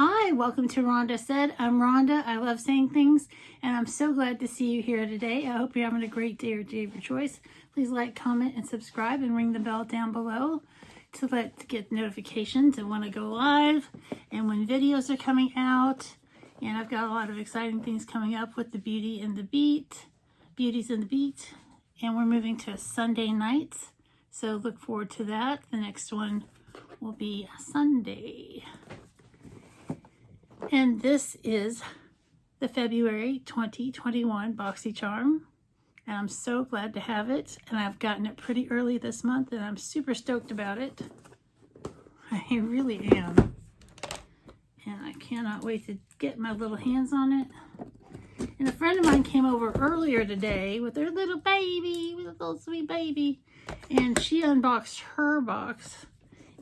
Hi, welcome to Rhonda Said. I'm Rhonda. I love saying things, and I'm so glad to see you here today. I hope you're having a great day or day of your choice. Please like, comment, and subscribe, and ring the bell down below to get notifications and when I go live and when videos are coming out. And I've got a lot of exciting things coming up with the Beauties and the Beat, and we're moving to Sunday nights. So look forward to that. The next one will be Sunday. And this is the February 2021 Boxycharm. And I'm so glad to have it. And I've gotten it pretty early this month and I'm super stoked about it. I really am. And I cannot wait to get my little hands on it. And a friend of mine came over earlier today with her little baby, with a little sweet baby. And she unboxed her box.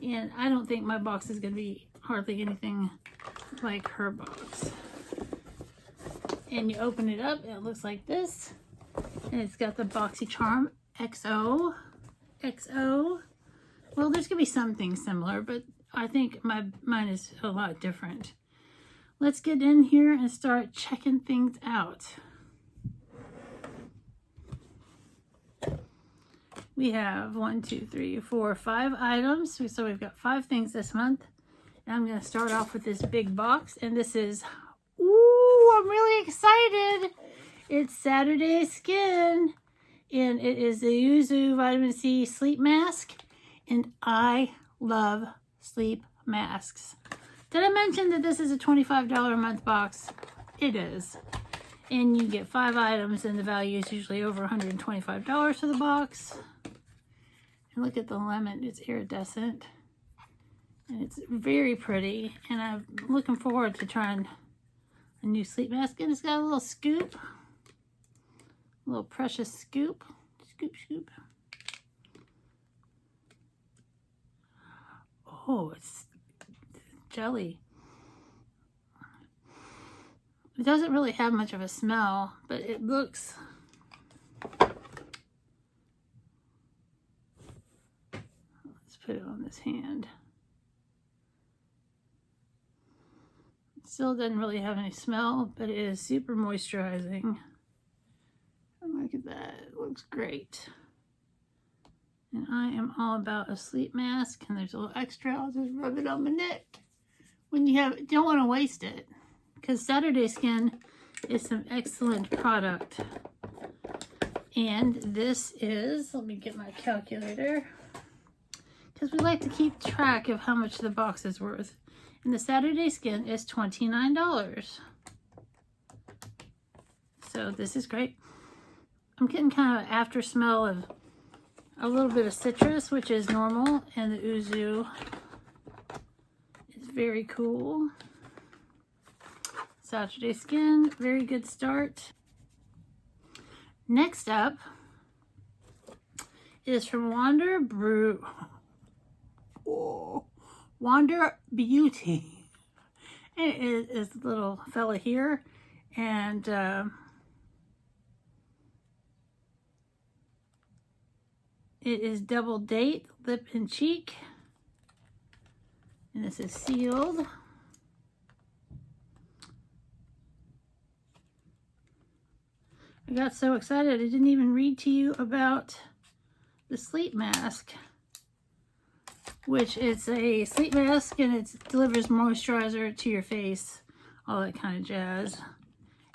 And I don't think my box is going to be hardly anything like her box. And you open it up and it looks like this. And it's got the Boxycharm XO. Well, there's going to be some things similar, but I think mine is a lot different. Let's get in here and start checking things out. We have 1, 2, 3, 4, 5 items. So we've got 5 things this month. And I'm going to start off with this big box. And this is, ooh, I'm really excited. It's Saturday Skin. And it is the Yuzu Vitamin C Sleep Mask. And I love sleep masks. Did I mention that this is a $25 a month box? It is. And you get 5 items and the value is usually over $125 for the box. And look at the lemon, it's iridescent. And it's very pretty. And I'm looking forward to trying a new sleep mask. And it's got a little scoop. A little precious scoop. Scoop. Oh, it's jelly. It doesn't really have much of a smell, but it looks... Let's put it on this hand. It still doesn't really have any smell, but it is super moisturizing. And look at that, it looks great. And I am all about a sleep mask, and there's a little extra. I'll just rub it on my neck. When you don't want to waste it, because Saturday Skin is some excellent product. And this is, let me get my calculator, because we like to keep track of how much the box is worth. And the Saturday Skin is $29. So this is great. I'm getting kind of an after smell of a little bit of citrus, which is normal, and the Yuzu is very cool. Saturday Skin, very good start. Next up is from Wander Beauty. And it is a little fella here, and it is double date lip and cheek, and this is sealed. I got so excited I didn't even read to you about the sleep mask, which is a sleep mask and it delivers moisturizer to your face, all that kind of jazz.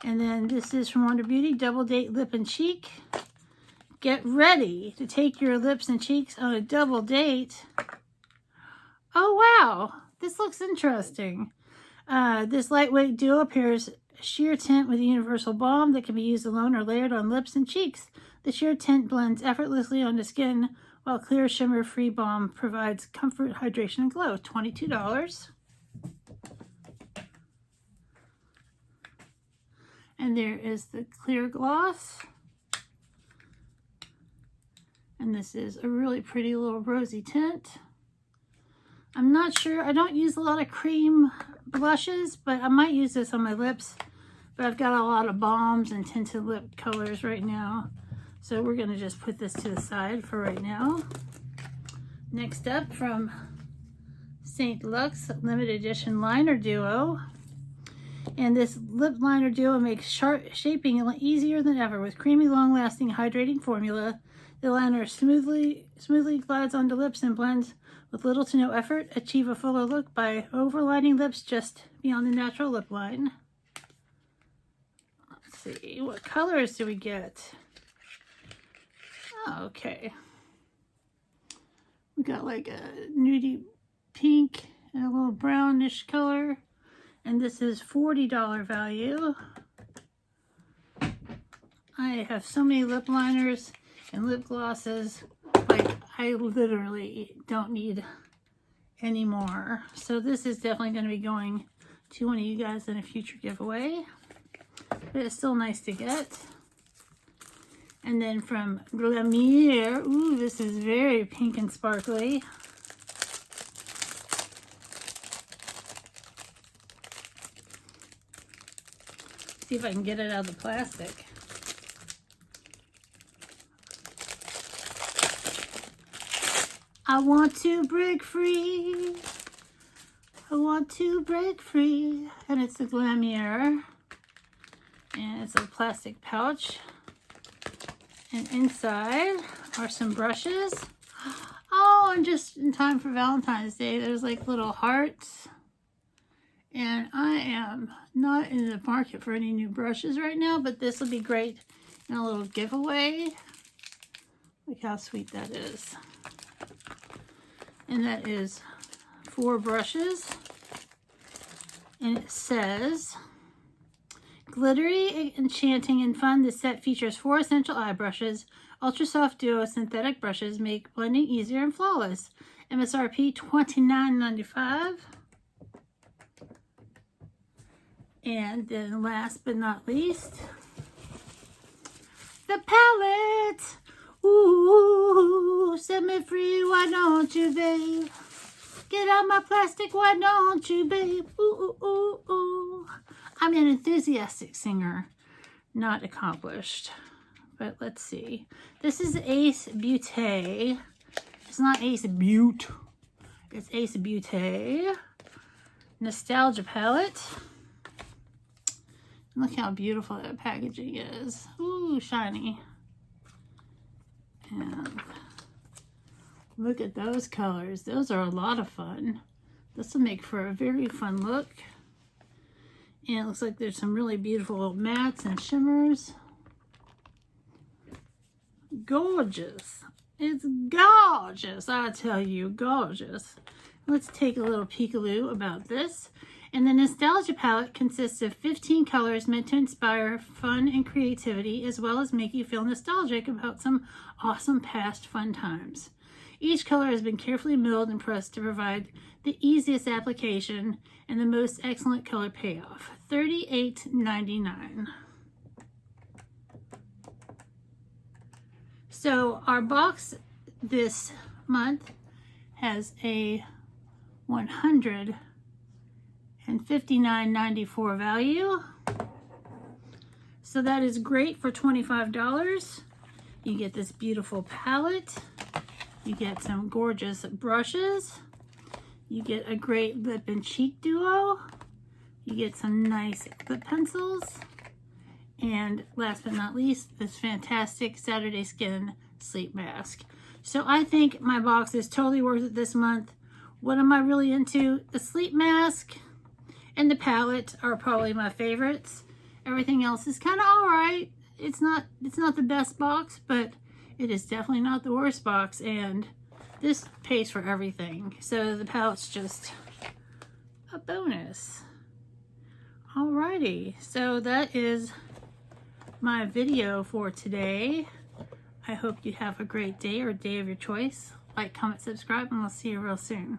And then this is from Wonder Beauty, double date lip and cheek. Get ready to take your lips and cheeks on a double date. Oh wow, this looks interesting. This lightweight duo pairs sheer tint with a universal balm that can be used alone or layered on lips and cheeks. The sheer tint blends effortlessly onto skin, while clear shimmer-free balm provides comfort, hydration, and glow. $22. And there is the clear gloss. And this is a really pretty little rosy tint. I'm not sure. I don't use a lot of cream blushes, but I might use this on my lips. But I've got a lot of balms and tinted lip colors right now. So we're going to just put this to the side for right now. Next up from St. Lux limited edition liner duo. And this lip liner duo makes shaping easier than ever with creamy, long-lasting, hydrating formula. The liner smoothly glides onto lips and blends with little to no effort. Achieve a fuller look by overlining lips just beyond the natural lip line. Let's see, what colors do we get? Oh, okay. We got like a nudie pink and a little brownish color. And this is $40 value. I have so many lip liners and lip glosses. Like, I literally don't need any more. So this is definitely going to be going to one of you guys in a future giveaway. But it's still nice to get. And then from Glamiere, ooh, this is very pink and sparkly. See if I can get it out of the plastic. I want to break free. I want to break free. And it's the Glamiere. And it's a plastic pouch. And inside are some brushes. Oh, and just in time for Valentine's Day, there's like little hearts. And I am not in the market for any new brushes right now, but this will be great in a little giveaway. Look how sweet that is. And that is 4 brushes. And it says, glittery, enchanting, and fun. This set features 4 essential eye brushes. Ultra soft duo synthetic brushes make blending easier and flawless. MSRP $29.95. And then last but not least, the palette. Ooh, set me free, why don't you, babe? Get out my plastic, why don't you, babe? Ooh, ooh, ooh, ooh. I'm an enthusiastic singer, not accomplished. But let's see. This is Ace Beauté. It's not Ace Beaut. It's Ace Beauté. Nostalgia palette. Look how beautiful that packaging is. Ooh, shiny. And look at those colors. Those are a lot of fun. This will make for a very fun look. And it looks like there's some really beautiful mattes and shimmers. Gorgeous. It's gorgeous. I tell you, gorgeous. Let's take a little peek-a-loo about this. And the Nostalgia palette consists of 15 colors meant to inspire fun and creativity, as well as make you feel nostalgic about some awesome past fun times. Each color has been carefully milled and pressed to provide the easiest application and the most excellent color payoff. $38.99. So our box this month has a $159.94 value. So that is great for $25. You get this beautiful palette. You get some gorgeous brushes. You get a great lip and cheek duo. You get some nice lip pencils. And last but not least, this fantastic Saturday Skin sleep mask. So I think my box is totally worth it this month. What am I really into? The sleep mask and the palette are probably my favorites. Everything else is kind of all right. It's not the best box, but it is definitely not the worst box, and this pays for everything. So the palette's just a bonus. Alrighty, so that is my video for today. I hope you have a great day or day of your choice. Like, comment, subscribe, and we'll see you real soon.